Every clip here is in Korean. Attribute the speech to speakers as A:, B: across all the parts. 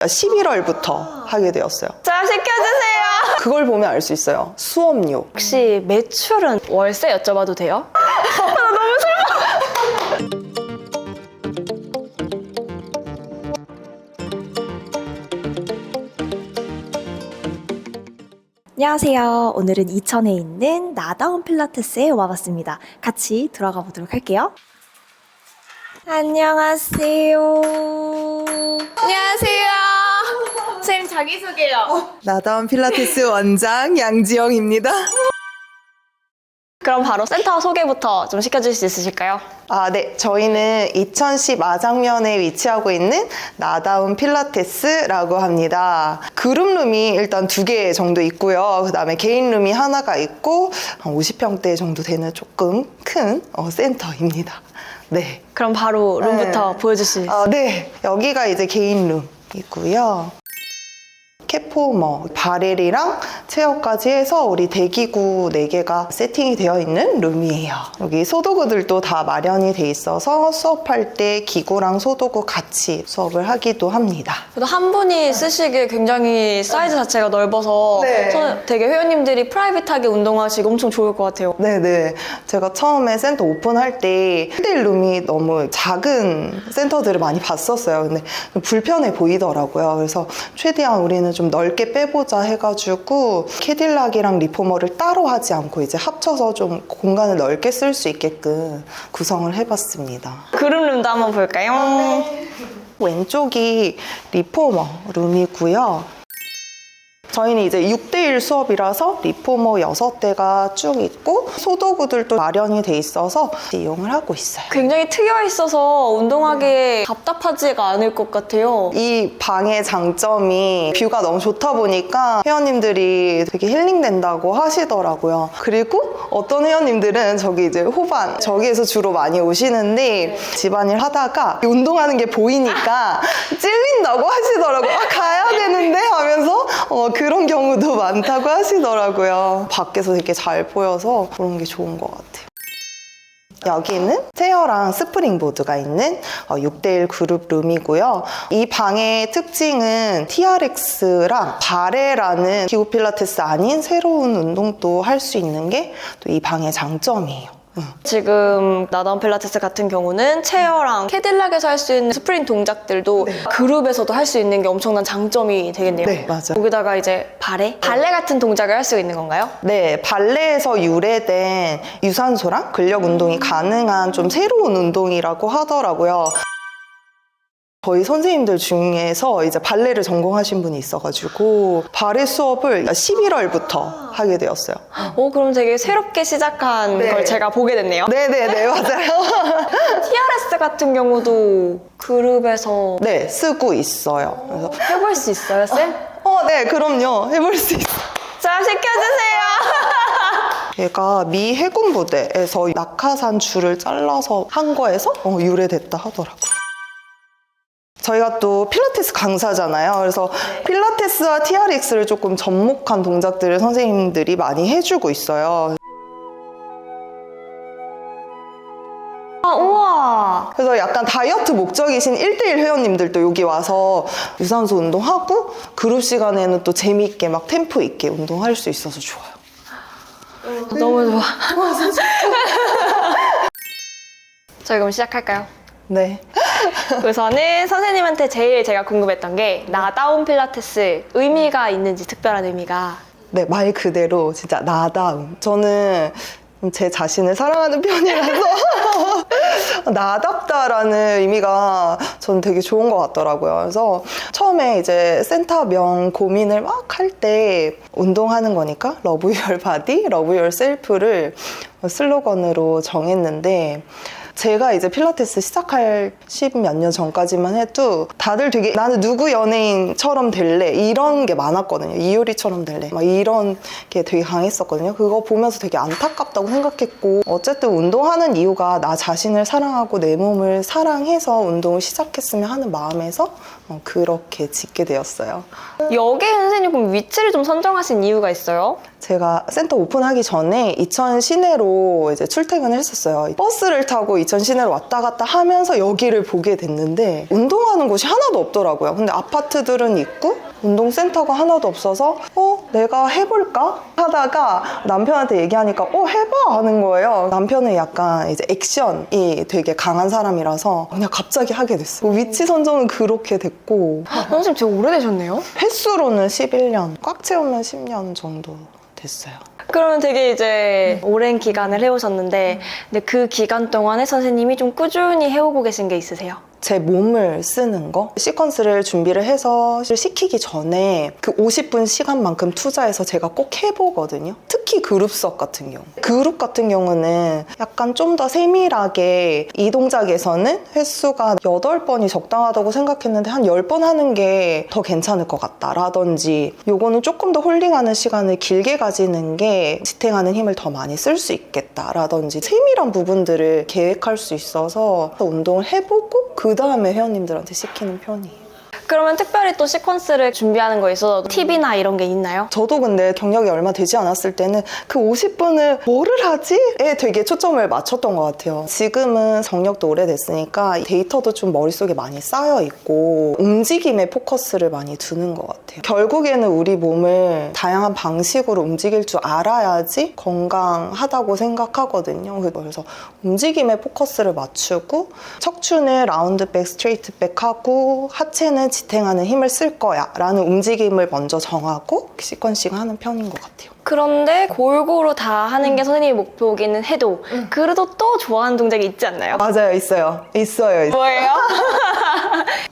A: 11월부터 하게 되었어요.
B: 잘 시켜주세요.
A: 그걸 보면 알 수 있어요. 수업료.
B: 혹시 매출은 월세 여쭤봐도 돼요?
C: 안녕하세요. 오늘은 이천에 있는 나다운 필라테스에 와봤습니다. 같이 들어가 보도록 할게요. 안녕하세요.
B: 안녕하세요. 선생님 자기소개요.
A: 나다운 필라테스 원장 양지영입니다.
B: 그럼 바로 센터 소개부터 좀 시켜줄 수 있으실까요?
A: 네. 저희는 이천시 마장면에 위치하고 있는 나다운 필라테스라고 합니다. 그룹룸이 일단 2개 정도 있고요. 그 다음에 개인룸이 하나가 있고 50평대 정도 되는 조금 큰 센터입니다. 네.
B: 그럼 바로 룸부터 보여주실 수
A: 네. 여기가 이제 개인룸이고요. 캣포머, 바렐이랑 체어까지 해서 우리 대기구 4개가 세팅이 되어 있는 룸이에요. 여기 소도구들도 다 마련이 돼 있어서 수업할 때 기구랑 소도구 같이 수업을 하기도 합니다.
B: 그래도 한 분이 쓰시기에 굉장히 사이즈 자체가 넓어서
A: 네.
B: 저는 되게 회원님들이 프라이빗하게 운동하시기 엄청 좋을 것 같아요.
A: 네네. 제가 처음에 센터 오픈할 때 1대1 룸이 너무 작은 센터들을 많이 봤었어요. 근데 불편해 보이더라고요. 그래서 최대한 우리는 좀 넓게 빼보자 해가지고 캐딜락이랑 리포머를 따로 하지 않고 이제 합쳐서 좀 공간을 넓게 쓸 수 있게끔 구성을 해봤습니다.
B: 그룹룸도 한번 볼까요?
A: 왼쪽이 리포머 룸이고요. 저희는 이제 6대1 수업이라서 리포머 6대가 쭉 있고 소도구들도 마련이 돼 있어서 이용을 하고 있어요.
B: 굉장히 트여 있어서 운동하기에 답답하지가 않을 것 같아요.
A: 이 방의 장점이 뷰가 너무 좋다 보니까 회원님들이 되게 힐링된다고 하시더라고요. 그리고 어떤 회원님들은 저기 이제 호반 저기에서 주로 많이 오시는데 집안일 하다가 운동하는 게 보이니까 찔린다고 하시더라고요. 가야 되는데 하면서 그런 경우도 많다고 하시더라고요. 밖에서 되게 잘 보여서 그런 게 좋은 것 같아요. 여기는 체어랑 스프링보드가 있는 6대1 그룹 룸이고요. 이 방의 특징은 TRX랑 바레라는 기구 필라테스 아닌 새로운 운동도 할 수 있는 게 또 이 방의 장점이에요.
B: 지금 나다운 필라테스 같은 경우는 체어랑 캐딜락에서 할 수 있는 스프링 동작들도 그룹에서도 할 수 있는 게 엄청난 장점이 되겠네요.
A: 네, 맞아요.
B: 거기다가 이제 발레 같은 동작을 할 수 있는 건가요?
A: 네, 발레에서 유래된 유산소랑 근력 운동이 가능한 좀 새로운 운동이라고 하더라고요. 저희 선생님들 중에서 이제 발레를 전공하신 분이 있어가지고 발레 수업을 11월부터 하게 되었어요.
B: 그럼 되게 새롭게 시작한 걸 제가 보게 됐네요.
A: 네네네, 맞아요.
B: TRS 같은 경우도 그룹에서
A: 네, 쓰고 있어요. 그래서
B: 해볼 수 있어요, 쌤?
A: 네, 그럼요. 해볼 수 있어요.
B: 잘 시켜주세요.
A: 얘가 미 해군 부대에서 낙하산 줄을 잘라서 한 거에서 유래됐다 하더라고요. 저희가 또 필라테스 강사잖아요. 그래서 필라테스와 TRX를 조금 접목한 동작들을 선생님들이 많이 해주고 있어요.
B: 우와.
A: 그래서 약간 다이어트 목적이신 1대1 회원님들도 여기 와서 유산소 운동하고 그룹 시간에는 또 재미있게 막 템포 있게 운동할 수 있어서 좋아요.
B: 너무 좋아. 저희 그럼 시작할까요?
A: 네.
B: 우선은 선생님한테 제일 제가 궁금했던 게 나다운 필라테스 의미가 있는지 특별한 의미가.
A: 네, 말 그대로 진짜 나다움. 저는 제 자신을 사랑하는 편이라서 나답다라는 의미가 저는 되게 좋은 것 같더라고요. 그래서 처음에 이제 센터명 고민을 막 할 때 운동하는 거니까 러브 유얼 바디, 러브 유얼 셀프를 슬로건으로 정했는데 제가 이제 필라테스 시작할 10몇 년 전까지만 해도 다들 되게 나는 누구 연예인처럼 될래 이런 게 많았거든요. 이효리처럼 될래 막 이런 게 되게 강했었거든요. 그거 보면서 되게 안타깝다고 생각했고 어쨌든 운동하는 이유가 나 자신을 사랑하고 내 몸을 사랑해서 운동을 시작했으면 하는 마음에서 그렇게 짓게 되었어요.
B: 여기에 선생님 그럼 위치를 좀 선정하신 이유가 있어요?
A: 제가 센터 오픈하기 전에 이천 시내로 이제 출퇴근을 했었어요. 버스를 타고 이천 시내로 왔다 갔다 하면서 여기를 보게 됐는데 운동하는 곳이 하나도 없더라고요. 근데 아파트들은 있고 운동센터가 하나도 없어서 내가 해볼까? 하다가 남편한테 얘기하니까 해봐 하는 거예요. 남편은 약간 이제 액션이 되게 강한 사람이라서 그냥 갑자기 하게 됐어요. 위치 선정은 그렇게 됐고
B: 선생님 되게 오래되셨네요?
A: 횟수로는 11년, 꽉 채우면 10년 정도 됐어요.
B: 그러면 되게 이제 오랜 기간을 해오셨는데 근데 그 기간 동안에 선생님이 좀 꾸준히 해오고 계신 게 있으세요?
A: 제 몸을 쓰는 거 시퀀스를 준비를 해서 시키기 전에 그 50분 시간만큼 투자해서 제가 꼭 해보거든요. 특히 그룹 수업 같은 경우 그룹 같은 경우는 약간 좀 더 세밀하게 이 동작에서는 횟수가 8번이 적당하다고 생각했는데 한 10번 하는 게 더 괜찮을 것 같다 라든지 요거는 조금 더 홀링하는 시간을 길게 가지는 게 지탱하는 힘을 더 많이 쓸 수 있겠다 라든지 세밀한 부분들을 계획할 수 있어서 운동을 해보고 그 다음에 회원님들한테 시키는 편이에요.
B: 그러면 특별히 또 시퀀스를 준비하는 거에 있어서 팁이나 이런 게 있나요?
A: 저도 근데 경력이 얼마 되지 않았을 때는 그 50분을 뭐를 하지?에 되게 초점을 맞췄던 것 같아요. 지금은 경력도 오래됐으니까 데이터도 좀 머릿속에 많이 쌓여 있고 움직임에 포커스를 많이 두는 것 같아요. 결국에는 우리 몸을 다양한 방식으로 움직일 줄 알아야지 건강하다고 생각하거든요. 그래서 움직임에 포커스를 맞추고 척추는 라운드백, 스트레이트백 하고 하체는 지탱하는 힘을 쓸 거야 라는 움직임을 먼저 정하고 시퀀싱 하는 편인 것 같아요.
B: 그런데 골고루 다 하는 게 선생님의 목표이기는 해도 그래도 또 좋아하는 동작이 있지 않나요?
A: 맞아요. 있어요.
B: 뭐예요?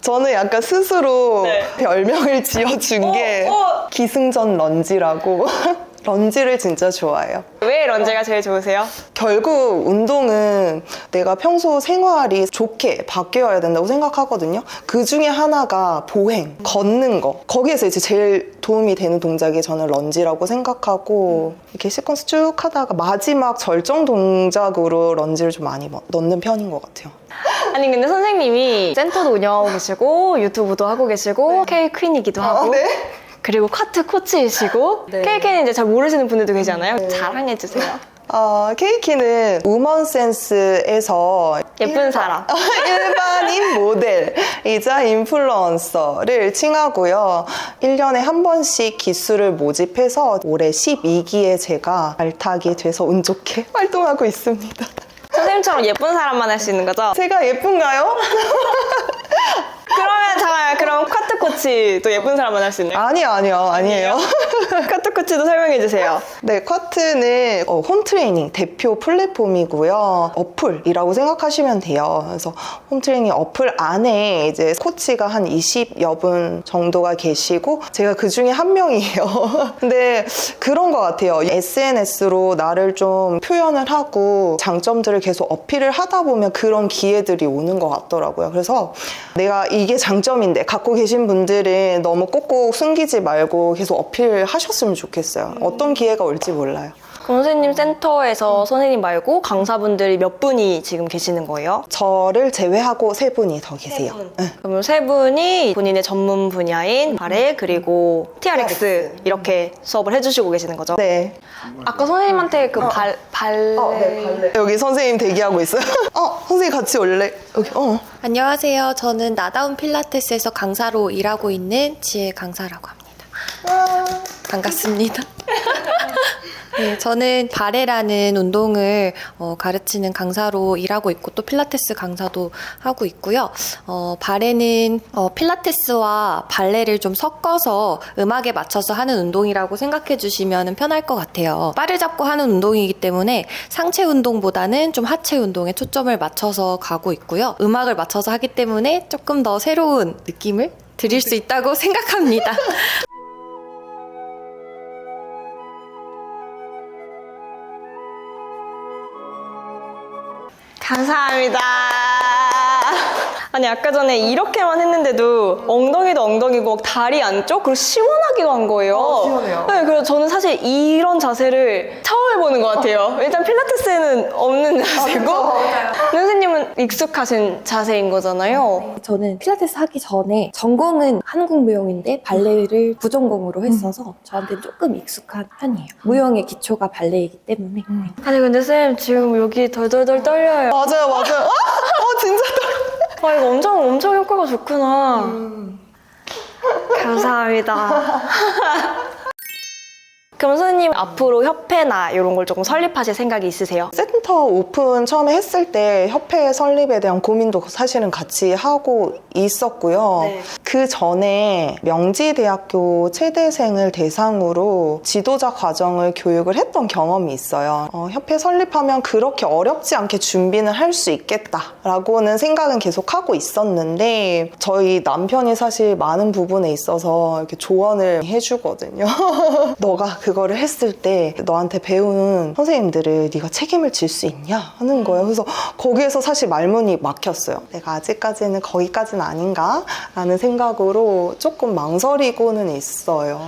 A: 저는 약간 스스로
B: 네.
A: 별명을 지어준 게 기승전 런지라고 런지를 진짜 좋아해요.
B: 왜 런지가 제일 좋으세요?
A: 결국 운동은 내가 평소 생활이 좋게 바뀌어야 된다고 생각하거든요. 그 중에 하나가 보행, 걷는 거. 거기에서 이제 제일 도움이 되는 동작이 저는 런지라고 생각하고 이렇게 시퀀스 쭉 하다가 마지막 절정 동작으로 런지를 좀 많이 넣는 편인 것 같아요.
B: 아니 근데 선생님이 센터도 운영하고 계시고 유튜브도 하고 계시고 K-퀸이기도 하고
A: 네.
B: 그리고 카트 코치이시고 K-퀸은 이제 잘 모르시는 분들도 계시잖아요. 자랑해주세요.
A: 케이키는 우먼센스에서
B: 예쁜 사람.
A: 일반인 모델이자 인플루언서를 칭하고요. 1년에 한 번씩 기수를 모집해서 올해 12기에 제가 발탁이 돼서 운 좋게 활동하고 있습니다.
B: 선생님처럼 예쁜 사람만 할 수 있는 거죠?
A: 제가 예쁜가요?
B: 그러면 잠깐만 그럼 카트 코치도 예쁜 사람만 할 수 있나요?
A: 아니에요.
B: 카트 코치도 설명해 주세요.
A: 네, 쿼트는 홈트레이닝 대표 플랫폼이고요. 어플이라고 생각하시면 돼요. 그래서 홈트레이닝 어플 안에 이제 코치가 한 20여 분 정도가 계시고 제가 그 중에 한 명이에요. 근데 그런 것 같아요. SNS로 나를 좀 표현을 하고 장점들을 계속 어필을 하다 보면 그런 기회들이 오는 것 같더라고요. 그래서 내가 이게 장점인데 갖고 계신 분들은 너무 꼭꼭 숨기지 말고 계속 어필하셨으면 좋겠어요. 어떤 기회가 올지 몰라요.
B: 그럼 선생님 센터에서 선생님 말고 강사분들이 몇 분이 지금 계시는 거예요?
A: 저를 제외하고 3분이 더 계세요. 네.
B: 그럼 3분이 본인의 전문 분야인 발레 그리고 TRX 이렇게 수업을 해주시고 계시는 거죠?
A: 네.
B: 아까 선생님한테 그 발레
A: 여기 선생님 대기하고 있어요. 선생님 같이 올래? 여기.
D: 안녕하세요. 저는 나다운 필라테스에서 강사로 일하고 있는 지혜 강사라고 합니다. 반갑습니다. 네, 저는 바레라는 운동을 가르치는 강사로 일하고 있고 또 필라테스 강사도 하고 있고요. 바레는 필라테스와 발레를 좀 섞어서 음악에 맞춰서 하는 운동이라고 생각해 주시면 편할 것 같아요. 바를 잡고 하는 운동이기 때문에 상체 운동보다는 좀 하체 운동에 초점을 맞춰서 가고 있고요. 음악을 맞춰서 하기 때문에 조금 더 새로운 느낌을 드릴 수 있다고 생각합니다.
B: 감사합니다. 아니 아까 전에 이렇게만 했는데도 엉덩이도 엉덩이고 다리 안쪽 그리고 시원하게 간 거예요.
A: 시원해요.
B: 네, 그래서 저는 사실 이런 자세를 처음 해보는 것 같아요. 일단 필라테스에는 없는 자세고 선생님은 익숙하신 자세인 거잖아요.
C: 저는 필라테스 하기 전에 전공은 한국 무용인데 발레를 부전공으로 했어서 저한테는 조금 익숙한 편이에요. 무용의 기초가 발레이기 때문에.
B: 아니 근데 쌤 지금 여기 덜덜덜 떨려요.
A: 맞아요, 맞아요. 진짜
B: 아 이거 엄청 효과가 좋구나. 감사합니다. 그럼 선생님 앞으로 협회나 이런 걸 조금 설립하실 생각이 있으세요?
A: 센터 오픈 처음에 했을 때 협회 설립에 대한 고민도 사실은 같이 하고 있었고요.
B: 네.
A: 그 전에 명지대학교 체대생을 대상으로 지도자 과정을 교육을 했던 경험이 있어요. 협회 설립하면 그렇게 어렵지 않게 준비는 할 수 있겠다라고는 생각은 계속 하고 있었는데 저희 남편이 사실 많은 부분에 있어서 이렇게 조언을 해주거든요. 너가 그거를 했을 때 너한테 배우는 선생님들을 네가 책임을 질 수 있냐 하는 거예요. 그래서 거기에서 사실 말문이 막혔어요. 내가 아직까지는 거기까지는 아닌가 라는 생각으로 조금 망설이고는 있어요.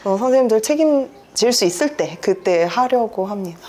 A: 그래서 선생님들 책임질 수 있을 때 그때 하려고 합니다.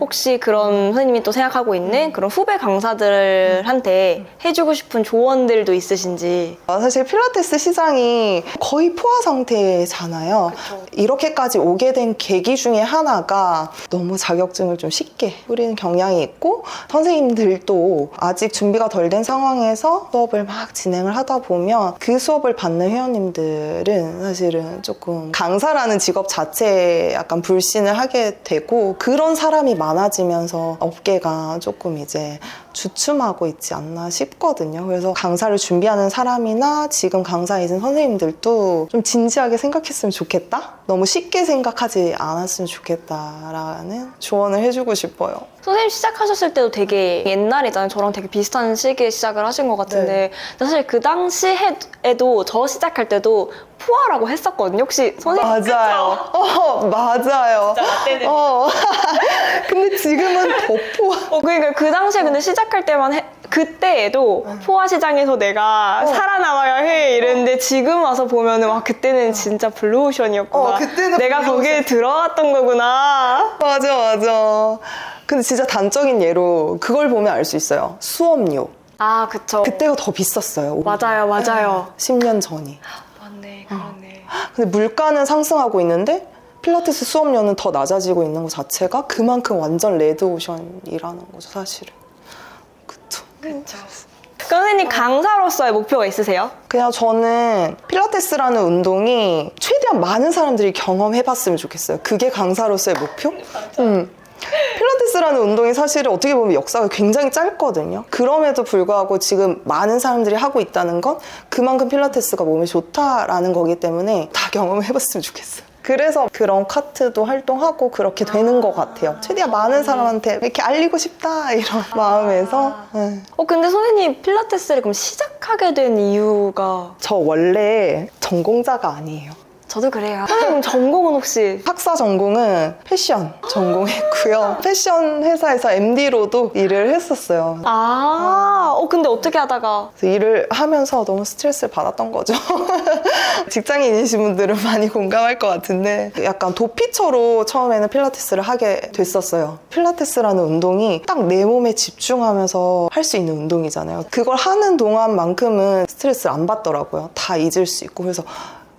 B: 혹시 그런 선생님이 또 생각하고 있는 그런 후배 강사들한테 해주고 싶은 조언들도 있으신지.
A: 사실 필라테스 시장이 거의 포화 상태잖아요. 이렇게까지 오게 된 계기 중에 하나가 너무 자격증을 좀 쉽게 뿌리는 경향이 있고 선생님들도 아직 준비가 덜 된 상황에서 수업을 막 진행을 하다 보면 그 수업을 받는 회원님들은 사실은 조금 강사라는 직업 자체에 약간 불신을 하게 되고 그런 사람이 많아지면서 업계가 조금 이제 주춤하고 있지 않나 싶거든요. 그래서 강사를 준비하는 사람이나 지금 강사이신 선생님들도 좀 진지하게 생각했으면 좋겠다? 너무 쉽게 생각하지 않았으면 좋겠다라는 조언을 해주고 싶어요.
B: 선생님 시작하셨을 때도 되게 옛날이잖아요. 저랑 되게 비슷한 시기에 시작을 하신 것 같은데 근데 사실 그 당시에도 저 시작할 때도 포화라고 했었거든요. 혹시 선생님
A: 맞아요. 맞아요. 근데 지금은 더 포화.
B: 그러니까 그 당시에 근데 시작할 때만 그때에도 포화 시장에서 내가 살아남아야 해 이랬는데 지금 와서 보면은 와 그때는 진짜 블루오션이었구나.
A: 그때는
B: 내가 거기에 들어갔던 거구나.
A: 맞아. 근데 진짜 단적인 예로 그걸 보면 알 수 있어요. 수업료.
B: 아 그쵸.
A: 그때가 더 비쌌어요.
B: 맞아요.
A: 10년 전이.
B: 맞네, 그러네.
A: 근데 물가는 상승하고 있는데 필라테스 수업료는 더 낮아지고 있는 것 자체가 그만큼 완전 레드오션이라는 거죠, 사실은. 그쵸.
B: 그럼 선생님 강사로서의 목표가 있으세요?
A: 그냥 저는 필라테스라는 운동이 최대한 많은 사람들이 경험해봤으면 좋겠어요. 그게 강사로서의 목표? 필라테스라는 운동이 사실은 어떻게 보면 역사가 굉장히 짧거든요. 그럼에도 불구하고 지금 많은 사람들이 하고 있다는 건 그만큼 필라테스가 몸에 좋다라는 거기 때문에 다 경험해봤으면 좋겠어요. 그래서 그런 카트도 활동하고 그렇게 되는 것 같아요. 최대한 많은 사람한테 이렇게 알리고 싶다 이런 마음에서.
B: 근데 선생님 필라테스를 그럼 시작하게 된 이유가?
A: 저 원래 전공자가 아니에요.
B: 저도 그래요. 선생님 전공은 혹시?
A: 학사 전공은 패션 전공했고요. 패션 회사에서 MD로도 일을 했었어요.
B: 근데 어떻게 하다가?
A: 일을 하면서 너무 스트레스를 받았던 거죠. 직장인이신 분들은 많이 공감할 것 같은데 약간 도피처로 처음에는 필라테스를 하게 됐었어요. 필라테스라는 운동이 딱 내 몸에 집중하면서 할 수 있는 운동이잖아요. 그걸 하는 동안만큼은 스트레스를 안 받더라고요. 다 잊을 수 있고. 그래서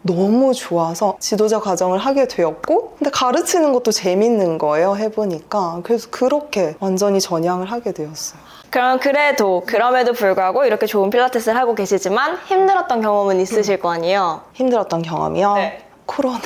A: 너무 좋아서 지도자 과정을 하게 되었고 근데 가르치는 것도 재밌는 거예요, 해보니까. 그래서 그렇게 완전히 전향을 하게 되었어요.
B: 그럼 그럼에도 불구하고 이렇게 좋은 필라테스를 하고 계시지만 힘들었던 경험은 있으실 거 아니에요?
A: 힘들었던 경험이요?
B: 네.
A: 코로나.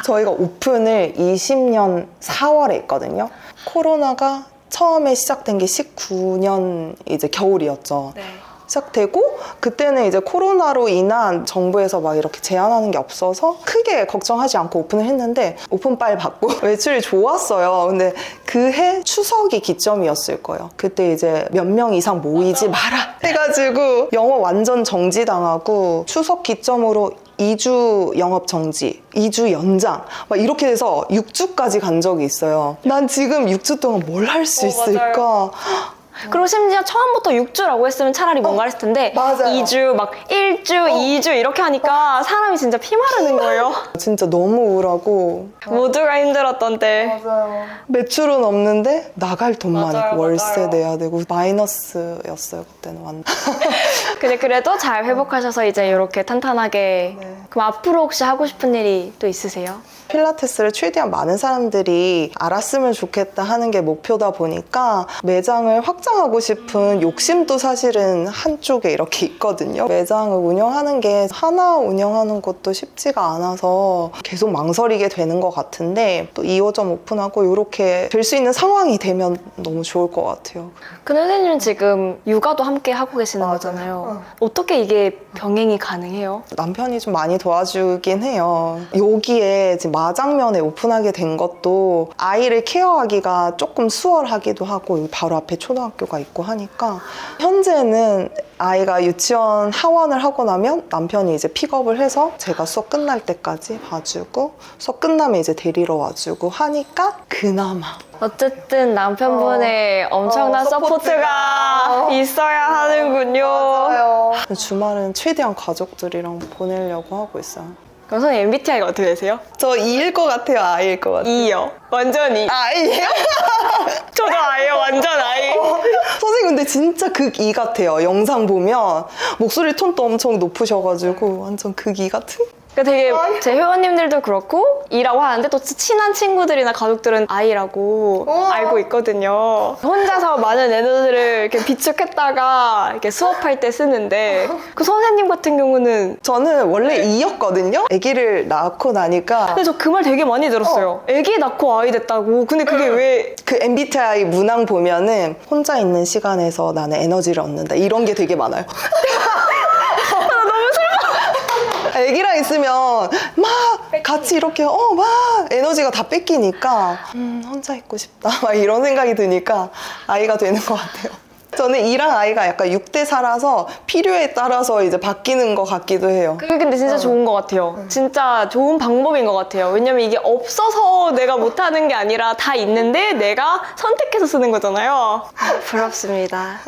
A: 저희가 오픈을 20년 4월에 했거든요. 코로나가 처음에 시작된 게 19년 이제 겨울이었죠.
B: 네.
A: 시작되고 그때는 이제 코로나로 인한 정부에서 막 이렇게 제한하는 게 없어서 크게 걱정하지 않고 오픈을 했는데 오픈빨 받고 매출이 좋았어요. 근데 그해 추석이 기점이었을 거예요. 그때 이제 몇 명 이상 모이지 마라 해가지고 영업 완전 정지당하고 추석 기점으로 2주 영업 정지, 2주 연장 막 이렇게 돼서 6주까지 간 적이 있어요. 난 지금 6주 동안 뭘 할 수 있을까?
B: 그리고 심지어 처음부터 6주라고 했으면 차라리 뭔가 했을 텐데
A: 맞아요.
B: 2주, 막 1주, 2주 이렇게 하니까 사람이 진짜 피 마르는 거예요.
A: 진짜 너무 우울하고
B: 모두가 힘들었던 때.
A: 맞아요. 매출은 없는데 나갈 돈만
B: 맞아요,
A: 있고 월세
B: 맞아요.
A: 내야 되고 마이너스였어요 그때는 완전.
B: 근데 그래도 잘 회복하셔서 이제 이렇게 탄탄하게.
A: 네.
B: 그럼 앞으로 혹시 하고 싶은 일이 또 있으세요?
A: 필라테스를 최대한 많은 사람들이 알았으면 좋겠다 하는 게 목표다 보니까 매장을 확장하고 싶은 욕심도 사실은 한쪽에 이렇게 있거든요. 매장을 운영하는 게 하나 운영하는 것도 쉽지가 않아서 계속 망설이게 되는 것 같은데 또 2호점 오픈하고 이렇게 될 수 있는 상황이 되면 너무 좋을 것 같아요.
B: 근데 선생님은 지금 육아도 함께 하고 계시는
A: 맞아요.
B: 거잖아요. 어떻게 이게 병행이 가능해요?
A: 남편이 좀 많이 도와주긴 해요. 여기에 지금 마장면에 오픈하게 된 것도 아이를 케어하기가 조금 수월하기도 하고 여기 바로 앞에 초등학교가 있고 하니까 현재는 아이가 유치원 하원을 하고 나면 남편이 이제 픽업을 해서 제가 수업 끝날 때까지 봐주고 수업 끝나면 이제 데리러 와주고 하니까 그나마
B: 어쨌든 남편분의 엄청난 서포트가 있어야 하는군요.
A: 주말은 최대한 가족들이랑 보내려고 하고 있어요.
B: 그럼 선생님 MBTI가 어떻게 되세요?
A: 저 E일 것 같아요, I일 것 같아요.
B: 2요. 완전 2.
A: I예요?
B: 저도 I요. 완전 I.
A: 선생님 근데 진짜 극 E 같아요. 영상 보면 목소리 톤도 엄청 높으셔가지고 완전 극 E 같은?
B: 그러니까 되게 제 회원님들도 그렇고 E라고 하는데 또 친한 친구들이나 가족들은 I라고 알고 있거든요. 혼자서 많은 에너지를 이렇게 비축했다가 이렇게 수업할 때 쓰는데 그 선생님 같은 경우는
A: 저는 원래 E였거든요. 아기를 낳고 나니까
B: 근데 저 그 말 되게 많이 들었어요. 애기 낳고 아이 됐다고. 근데 그게 왜
A: 그 MBTI 문항 보면은 혼자 있는 시간에서 나는 에너지를 얻는다 이런 게 되게 많아요. 애기랑 있으면 막 같이 이렇게 막 에너지가 다 뺏기니까 혼자 있고 싶다 막 이런 생각이 드니까 아이가 되는 것 같아요. 저는 이랑 아이가 약간 6대 4라서 필요에 따라서 이제 바뀌는 것 같기도 해요.
B: 그게 근데 진짜 좋은 것 같아요. 진짜 좋은 방법인 것 같아요. 왜냐면 이게 없어서 내가 못하는 게 아니라 다 있는데 내가 선택해서 쓰는 거잖아요. 부럽습니다.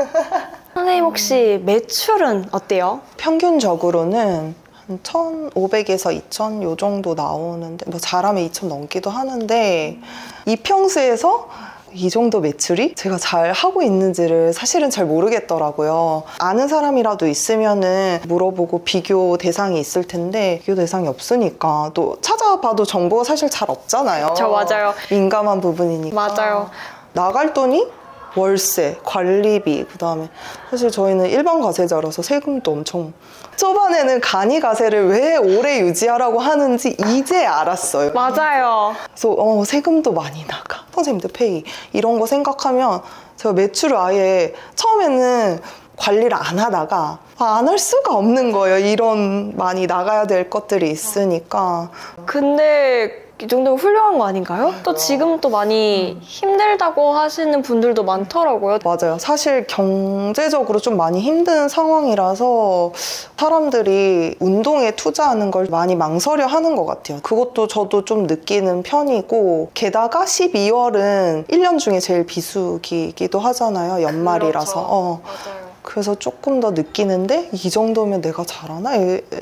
B: 선생님 혹시 매출은 어때요?
A: 평균적으로는 한 1,500에서 2,000 요 정도 나오는데 뭐 잘하면 2,000 넘기도 하는데 이평수에서 이 정도 매출이 제가 잘 하고 있는지를 사실은 잘 모르겠더라고요. 아는 사람이라도 있으면은 물어보고 비교 대상이 있을 텐데 비교 대상이 없으니까 또 찾아봐도 정보가 사실 잘 없잖아요.
B: 저 맞아요.
A: 민감한 부분이니까.
B: 맞아요.
A: 나갈 돈이 월세, 관리비, 그 다음에 사실 저희는 일반 과세자라서 세금도 엄청 초반에는 간이 가세를 왜 오래 유지하라고 하는지 이제 알았어요.
B: 맞아요.
A: 그래서 세금도 많이 나가. 선생님들 페이 이런 거 생각하면 제가 매출을 아예 처음에는 관리를 안 하다가 안 할 수가 없는 거예요. 이런 많이 나가야 될 것들이 있으니까.
B: 근데 이 정도면 훌륭한 거 아닌가요? 또 지금 또 많이 힘들다고 하시는 분들도 많더라고요.
A: 맞아요. 사실 경제적으로 좀 많이 힘든 상황이라서 사람들이 운동에 투자하는 걸 많이 망설여 하는 것 같아요. 그것도 저도 좀 느끼는 편이고 게다가 12월은 1년 중에 제일 비수기이기도 하잖아요. 연말이라서.
B: 맞아요.
A: 그래서 조금 더 느끼는데 이 정도면 내가 잘하나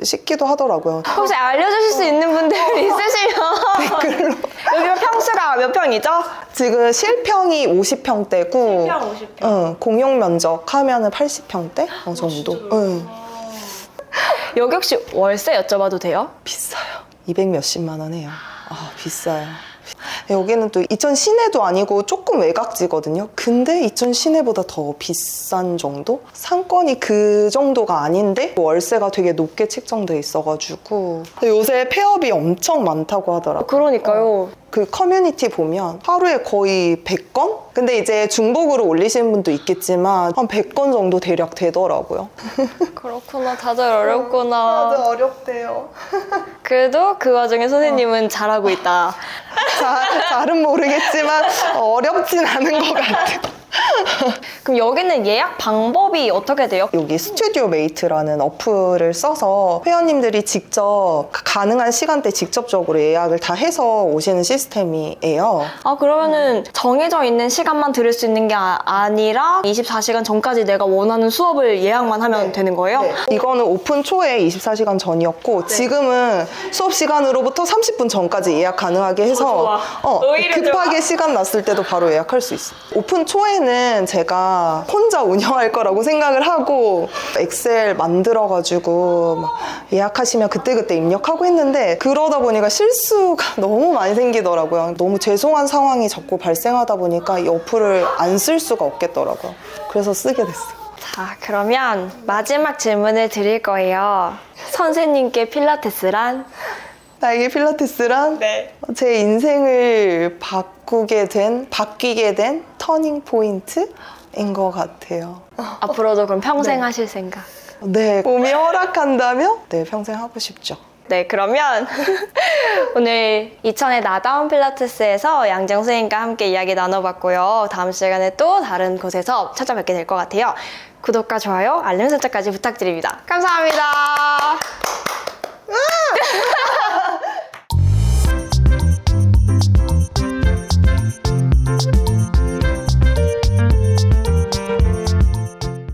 A: 싶기도 하더라고요.
B: 혹시 알려주실 수 있는 분들 있으시면 여기가 평수가 몇 평이죠?
A: 지금 실평이 50평대고
B: 50평.
A: 공용 면적 하면은 80평대 정도. 응.
B: 여기 혹시 월세 여쭤봐도 돼요?
A: 비싸요. 200 몇십만 원 해요. 비싸요. 여기는 또 이천 시내도 아니고 조금 외곽지거든요. 근데 이천 시내보다 더 비싼 정도? 상권이 그 정도가 아닌데 월세가 되게 높게 책정돼 있어가지고 요새 폐업이 엄청 많다고 하더라고요.
B: 그러니까요.
A: 그 커뮤니티 보면 하루에 거의 100건? 근데 이제 중복으로 올리시는 분도 있겠지만 한 100건 정도 대략 되더라고요.
B: 그렇구나. 다들 어렵구나.
A: 어렵대요.
B: 그래도 그 와중에 선생님은 잘하고 있다.
A: 잘은 모르겠지만 어렵진 않은 것 같아요.
B: 그럼 여기는 예약 방법이 어떻게 돼요?
A: 여기 스튜디오 메이트라는 어플을 써서 회원님들이 직접 가능한 시간대 직접적으로 예약을 다 해서 오시는 시스템이에요.
B: 아, 그러면은 정해져 있는 시간만 들을 수 있는 게 아니라 24시간 전까지 내가 원하는 수업을 예약만 하면 되는 거예요?
A: 네. 이거는 오픈 초에 24시간 전이었고 지금은 수업 시간으로부터 30분 전까지 예약 가능하게 해서
B: 오히려
A: 급하게
B: 좋아.
A: 시간 났을 때도 바로 예약할 수 있어요. 오픈 초에는 제가 혼자 운영할 거라고 생각을 하고 엑셀 만들어가지고 막 예약하시면 그때그때 입력하고 했는데 그러다 보니까 실수가 너무 많이 생기더라고요. 너무 죄송한 상황이 자꾸 발생하다 보니까 이 어플을 안 쓸 수가 없겠더라고요. 그래서 쓰게 됐어요.
B: 자, 그러면 마지막 질문을 드릴 거예요. 선생님께 필라테스란?
A: 나에게 필라테스란
B: 네.
A: 제 인생을 바뀌게 된 터닝 포인트인 것 같아요.
B: 앞으로도 그럼 평생 하실 생각?
A: 네, 몸이 허락한다면 네, 평생 하고 싶죠.
B: 네, 그러면 오늘 이천의 나다운 필라테스에서 양정 선생님과 함께 이야기 나눠봤고요. 다음 시간에 또 다른 곳에서 찾아뵙게 될 것 같아요. 구독과 좋아요, 알림 설정까지 부탁드립니다. 감사합니다.